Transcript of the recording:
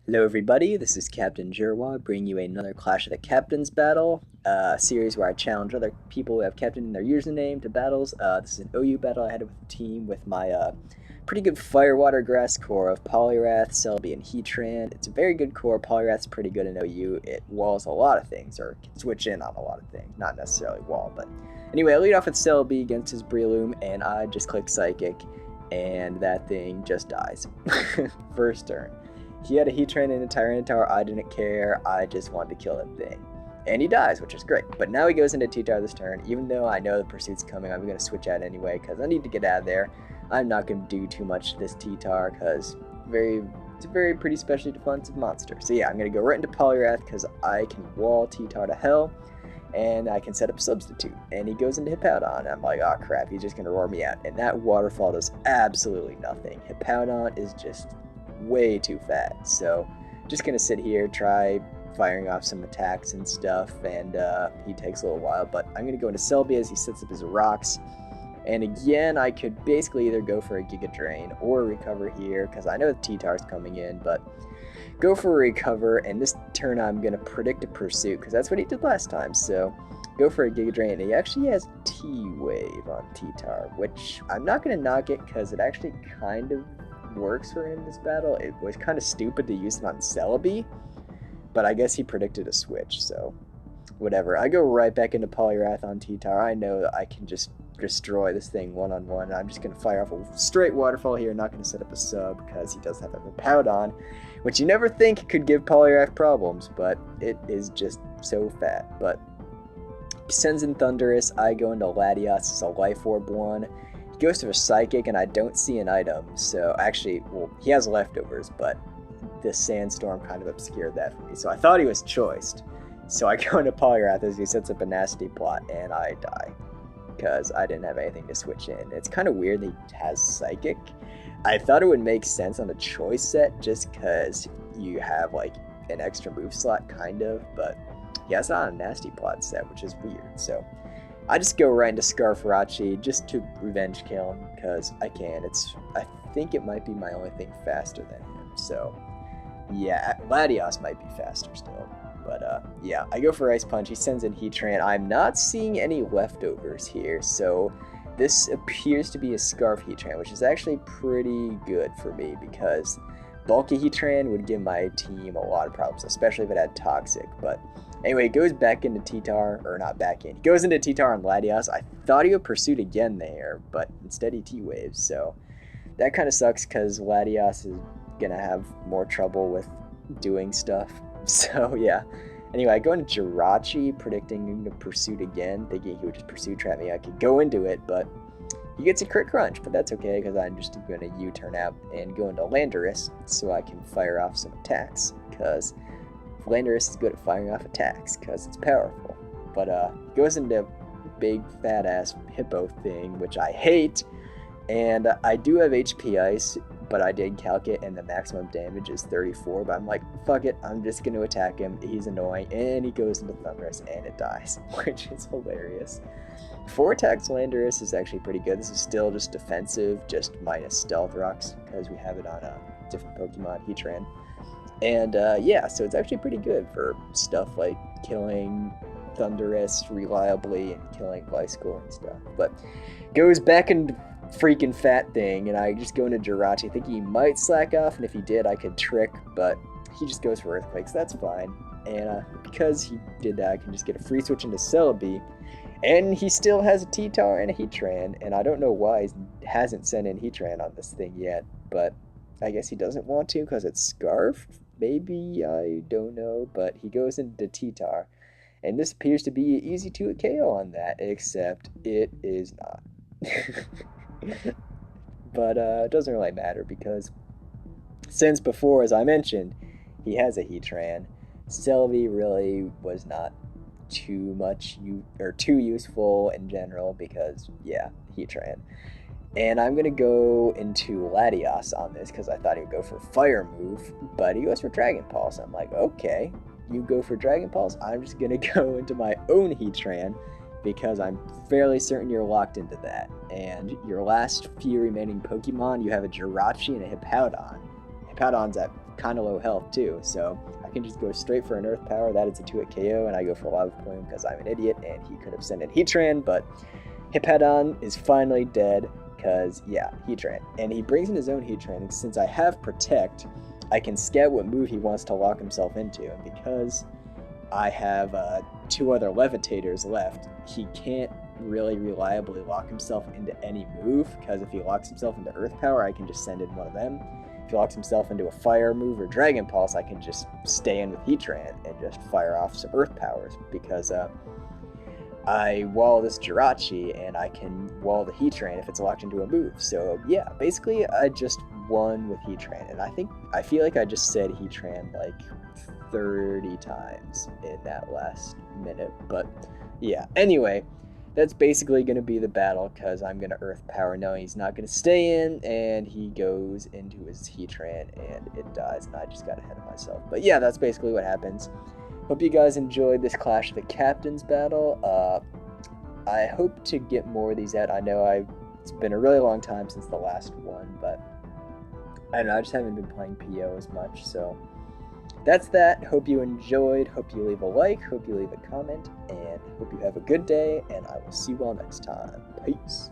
Hello everybody, this is Captain Jerwa bringing you another Clash of the Captains battle, a series where I challenge other people who have Captain in their username to battles. This is an OU battle I had with a team with my pretty good Firewater Grass core of Polyrath, Celebi, and Heatran. It's a very good core. Polyrath's pretty good in OU. It walls a lot of things, or can switch in on a lot of things. Not necessarily wall, but anyway, I lead off with Celebi against his Breloom, and I just click Psychic, and that thing just dies. First turn. He had a Heatran and a Tyranitar. I didn't care. I just wanted to kill that thing. And he dies, which is great. But now he goes into T-Tar this turn. Even though I know the pursuit's coming, I'm going to switch out anyway because I need to get out of there. I'm not going to do too much to this T-Tar because it's a very pretty specially defensive monster. So yeah, I'm going to go right into Polyrath because I can wall T-Tar to hell. And I can set up Substitute. And he goes into Hippowdon. I'm like, oh crap, he's just going to roar me out. And that Waterfall does absolutely nothing. Hippowdon is just way too fat, so just gonna sit here, try firing off some attacks and stuff, and he takes a little while, but I'm gonna go into Celebi as he sets up his rocks. And again, I could basically either go for a Giga Drain or recover here because I know the T-Tar's coming in, but go for a recover. And this turn I'm gonna predict a pursuit because that's what he did last time, so go for a Giga Drain. And he actually has T-Wave on T-Tar, which I'm not gonna knock it because it actually kind of works for him this battle. It was kind of stupid to use it on Celebi, but I guess he predicted a switch, so whatever. I go right back into Polyrath on T-Tar. I know that I can just destroy this thing one-on-one. I'm just going to fire off a straight Waterfall here, not going to set up a sub because he does have a Hippowdon, which you never think could give Polyrath problems, but it is just so fat. But he sends in Thundurus. I go into Latios. It's a Life Orb one. Goes to a Psychic, and I don't see an item, so actually, well, he has leftovers, but the Sandstorm kind of obscured that for me, so I thought he was choiced. So I go into Polyrath as he sets up a nasty plot, and I die, because I didn't have anything to switch in. It's kind of weird that he has Psychic. I thought it would make sense on a choice set, just because you have, like, an extra move slot, kind of, but he has it on a nasty plot set, which is weird, so I just go right into Scarfarachi just to revenge kill him because I can. I think it might be my only thing faster than him. So yeah, Latios might be faster still. But yeah, I go for Ice Punch. He sends in Heatran. I'm not seeing any leftovers here, so this appears to be a Scarf Heatran, which is actually pretty good for me because bulky Heatran would give my team a lot of problems, especially if it had Toxic. But anyway, it goes back into T-Tar, or not back in. He goes into T-Tar on Latios. I thought he would Pursuit again there, but instead he T-Waves. So that kind of sucks because Latios is going to have more trouble with doing stuff. So yeah. Anyway, I go into Jirachi, predicting him to Pursuit again, thinking he would just Pursuit trap me. I could go into it, but he gets a crit crunch, but that's okay because I'm just going to U-turn out and go into Landorus so I can fire off some attacks because Landorus is good at firing off attacks because it's powerful. But he goes into big fat ass hippo thing, which I hate, and I do have HP Ice, but I did calc it and the maximum damage is 34, but I'm like, fuck it, I'm just going to attack him. He's annoying, and he goes into Thundurus and it dies, which is hilarious. 4 attacks Landorus is actually pretty good. This is still just defensive, just minus Stealth Rocks because we have it on a different Pokemon, Heatran. And yeah, so it's actually pretty good for stuff like killing Thundurus reliably and killing Gliscor and stuff. But goes back into freaking fat thing, and I just go into Jirachi. I think he might slack off, and if he did, I could trick, but he just goes for Earthquakes. That's fine. And because he did that, I can just get a free switch into Celebi. And he still has a T-Tar and a Heatran, and I don't know why he hasn't sent in Heatran on this thing yet, but I guess he doesn't want to because it's Scarf? Maybe, I don't know, but he goes into T-Tar, and this appears to be easy to KO on that, except it is not. But it doesn't really matter because since before, as I mentioned, he has a Heatran, Celebi really was not too useful in general because yeah, Heatran. And I'm gonna go into Latios on this because I thought he would go for Fire move, but he goes for Dragon Pulse. I'm like, okay, you go for Dragon Pulse, I'm just gonna go into my own Heatran because I'm fairly certain you're locked into that. And your last few remaining Pokemon, you have a Jirachi and a Hippowdon. Hippowdon's at kind of low health too, so I can just go straight for an Earth Power. That is a 2-hit KO, and I go for Lava Plume because I'm an idiot, and he could have sent in Heatran, but Hippowdon is finally dead because, yeah, Heatran. And he brings in his own Heatran, and since I have Protect, I can scout what move he wants to lock himself into, and because I have 2 other Levitators left, he can't really reliably lock himself into any move, because if he locks himself into Earth Power, I can just send in one of them. If he locks himself into a Fire move or Dragon Pulse, I can just stay in with Heatran and just fire off some Earth Powers, because I wall this Jirachi, and I can wall the Heatran if it's locked into a move. So yeah, basically I just won with Heatran, and I feel like I just said Heatran like 30 times in that last minute, but yeah. Anyway, that's basically going to be the battle, because I'm going to Earth Power knowing he's not going to stay in, and he goes into his Heatran, and it dies, and I just got ahead of myself. But yeah, that's basically what happens. Hope you guys enjoyed this Clash of the Captains battle. I hope to get more of these out. I know it's been a really long time since the last one, but I don't know, I just haven't been playing PO as much, so that's that. Hope you enjoyed. Hope you leave a like. Hope you leave a comment. And hope you have a good day. And I will see you all next time. Peace.